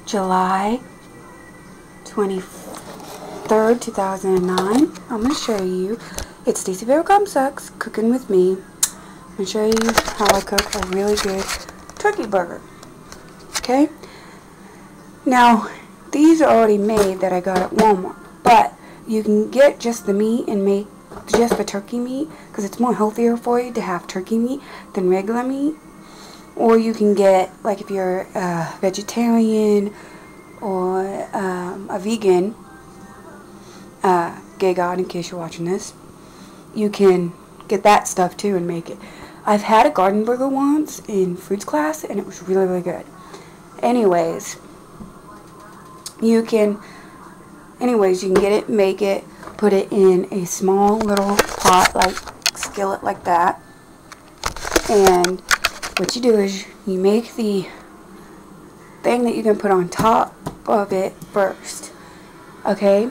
July 23rd, 2009. I'm going to show you. It's Stacy Bear Sucks cooking with me. I'm going to show you how I cook a really good turkey burger. Okay? Now, these are already made that I got at Walmart, but you can get just the meat and make just the turkey meat because it's more healthier for you to have turkey meat than regular meat. Or you can get, like if you're a vegetarian or a vegan, gay God in case you're watching this, you can get that stuff too and make it. I've had a garden burger once in fruits class and it was really, really good. Anyways, you can get it, make it, put it in a small little pot, like skillet like that. And what you do is you make the thing that you're going to put on top of it first. Okay?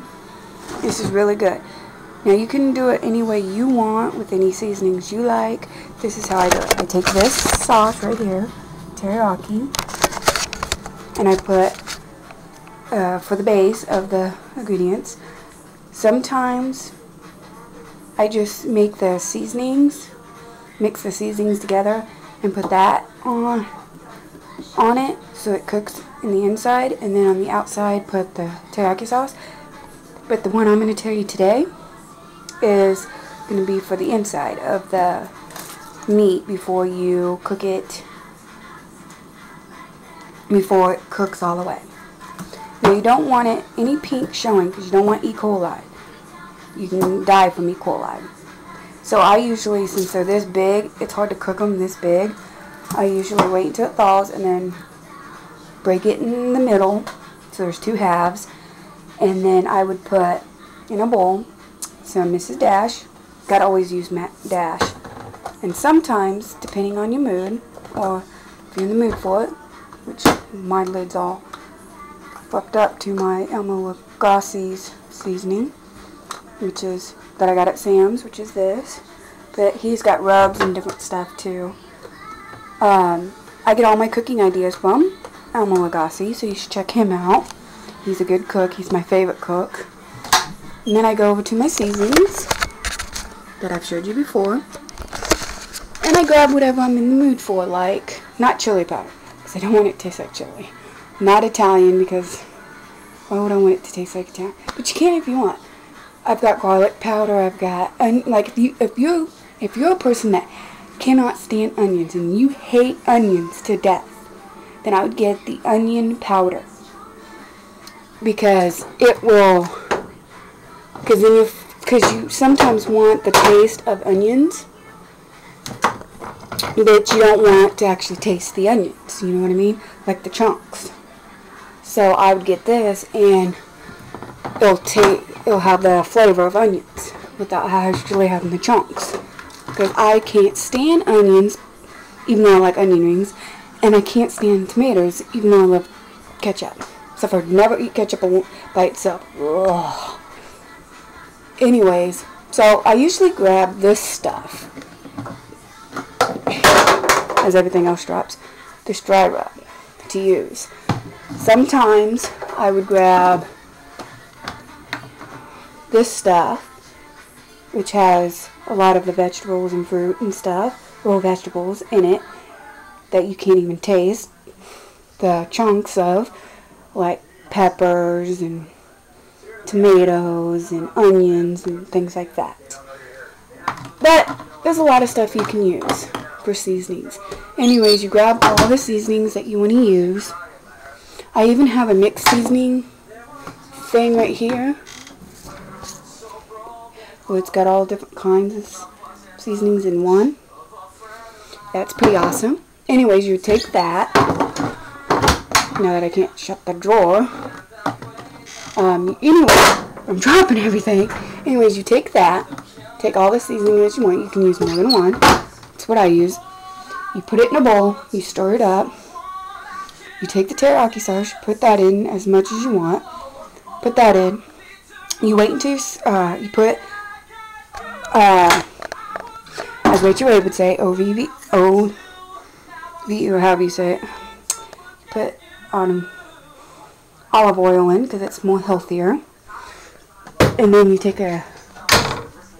This is really good. Now you can do it any way you want with any seasonings you like. This is how I do it. I take this sauce right here, teriyaki, and I put for the base of the ingredients. Sometimes I just make the seasonings, mix the seasonings together and put that on it so it cooks in the inside, and then on the outside put the teriyaki sauce. But the one I'm going to tell you today is going to be for the inside of the meat before you cook it, before it cooks all the way. Now you don't want it any pink showing because you don't want E. coli. You can die from E. coli. So I usually, since they're this big, it's hard to cook them this big. I usually wait until it thaws and then break it in the middle, so there's two halves, and then I would put in a bowl some Mrs. Dash. Gotta always use Dash. And sometimes, depending on your mood, or if you're in the mood for it, which my lid's all fucked up to my Elmo Lagasse's seasoning, which is that I got at Sam's, which is this. But he's got rubs and different stuff too. I get all my cooking ideas from Elmo Lagasse, so you should check him out. He's a good cook. He's my favorite cook. And then I go over to my seasonings that I've showed you before. And I grab whatever I'm in the mood for, like, not chili powder, because I don't want it to taste like chili. Not Italian, because why would I want it to taste like Italian? But you can if you want. I've got garlic powder. I've got, and like if you're a person that cannot stand onions and you hate onions to death, then I would get the onion powder, because it will, because you sometimes want the taste of onions, but you don't want to actually taste the onions. You know what I mean? Like the chunks. So I would get this, and it'll have the flavor of onions without actually having the chunks. Because I can't stand onions, even though I like onion rings, and I can't stand tomatoes, even though I love ketchup. Except for never eat ketchup by itself. Ugh. Anyways, so I usually grab this stuff, as everything else drops, this dry rub to use. Sometimes I would grab this stuff, which has a lot of the vegetables and fruit and stuff, raw vegetables in it that you can't even taste the chunks of, like peppers and tomatoes and onions and things like that. But there's a lot of stuff you can use for seasonings. Anyways, you grab all the seasonings that you want to use. I even have a mixed seasoning thing right here. Well, it's got all different kinds of seasonings in one. That's pretty awesome. Anyways, you take that. Now that I can't shut the drawer. Anyway, I'm dropping everything. Anyways, you take that. Take all the seasoning that you want. You can use more than one. That's what I use. You put it in a bowl. You stir it up. You take the teriyaki sauce. You put that in as much as you want. Put that in. You wait until you put, as Rachel Ray would say, O-V-V, or however you say it. Put on olive oil in because it's more healthier. And then you take a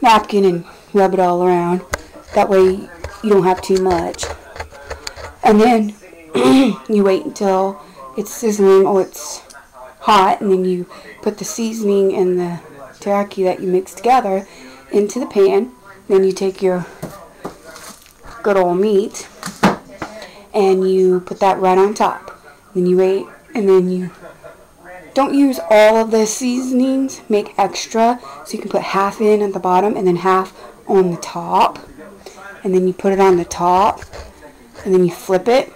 napkin and rub it all around. That way you don't have too much. And then you wait until it's sizzling or it's hot, and then you put the seasoning and the teriyaki that you mix together into the pan. Then you take your good old meat and you put that right on top. Then you wait, and then you don't use all of the seasonings. Make extra, so you can put half in at the bottom and then half on the top. And then you put it on the top, and then you flip it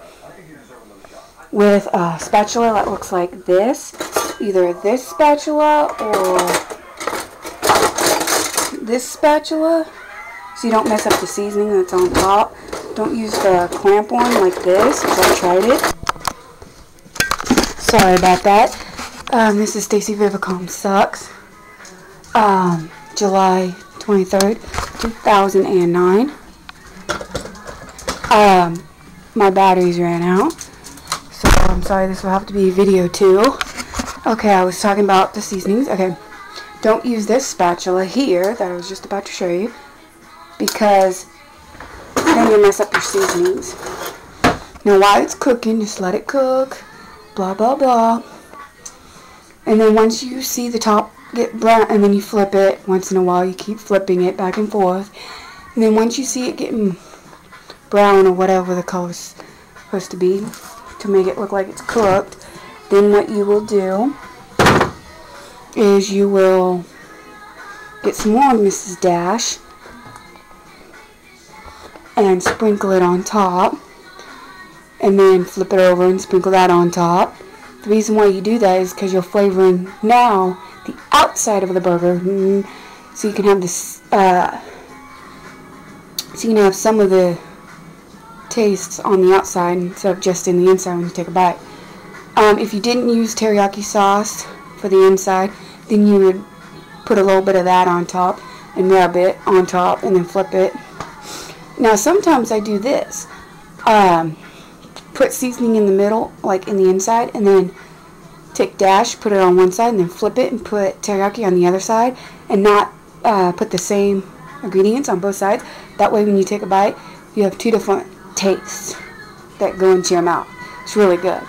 with a spatula that looks like this. Either this spatula or this spatula, so you don't mess up the seasoning that's on top. Don't use the clamp one like this, because I tried it. Sorry about that. This is Stacy Vivacom Sucks. July 23rd, 2009. My batteries ran out, so I'm sorry, this will have to be video 2. Okay, I was talking about the seasonings. Okay, don't use this spatula here that I was just about to show you, because then you mess up your seasonings. Now while it's cooking, just let it cook, blah blah blah. And then once you see the top get brown, and then you flip it once in a while, you keep flipping it back and forth. And then once you see it getting brown or whatever the color's supposed to be to make it look like it's cooked, then what you will do is you will get some more Mrs. Dash and sprinkle it on top, and then flip it over and sprinkle that on top. The reason why you do that is because you're flavoring now the outside of the burger, so you can have this, so you can have some of the tastes on the outside instead of just in the inside when you take a bite. If you didn't use teriyaki sauce for the inside, then you would put a little bit of that on top and rub it on top and then flip it. Now sometimes I do this. Put seasoning in the middle, like in the inside, and then take dash, put it on one side, and then flip it and put teriyaki on the other side, and not put the same ingredients on both sides. That way when you take a bite, you have 2 different tastes that go into your mouth. It's really good.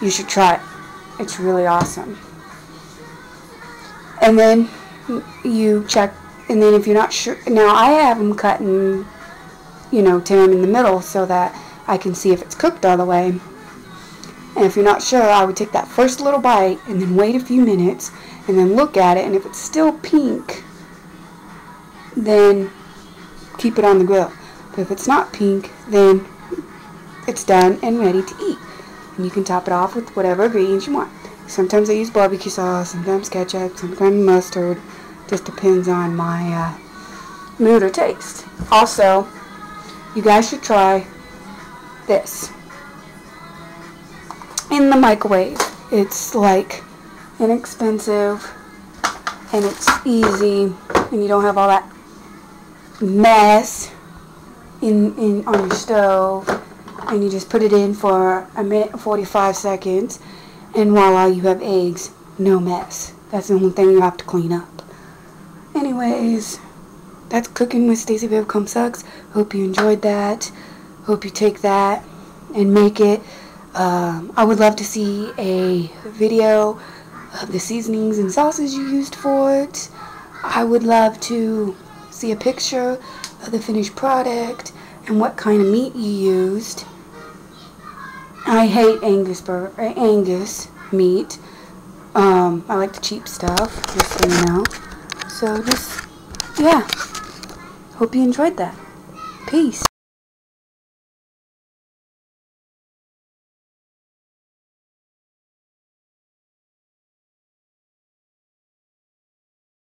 You should try it. It's really awesome. And then you check, and then if you're not sure, now I have them cut and, tear them in the middle so that I can see if it's cooked all the way. And if you're not sure, I would take that first little bite and then wait a few minutes and then look at it, and if it's still pink, then keep it on the grill. But if it's not pink, then it's done and ready to eat. And you can top it off with whatever ingredients you want. Sometimes I use barbecue sauce, sometimes ketchup, sometimes mustard. Just depends on my mood or taste. Also, you guys should try this in the microwave. It's like inexpensive and it's easy, and you don't have all that mess on your stove, and you just put it in for a minute and 45 seconds, and voila, you have eggs. No mess. That's the only thing you have to clean up. Anyways, that's cooking with Stacy Vivacom Sucks. Hope you enjoyed that. Hope you take that and make it. I would love to see a video of the seasonings and sauces you used for it. I would love to see a picture of the finished product and what kind of meat you used. I hate Angus meat. I like the cheap stuff, just so you know. So just, yeah. Hope you enjoyed that. Peace.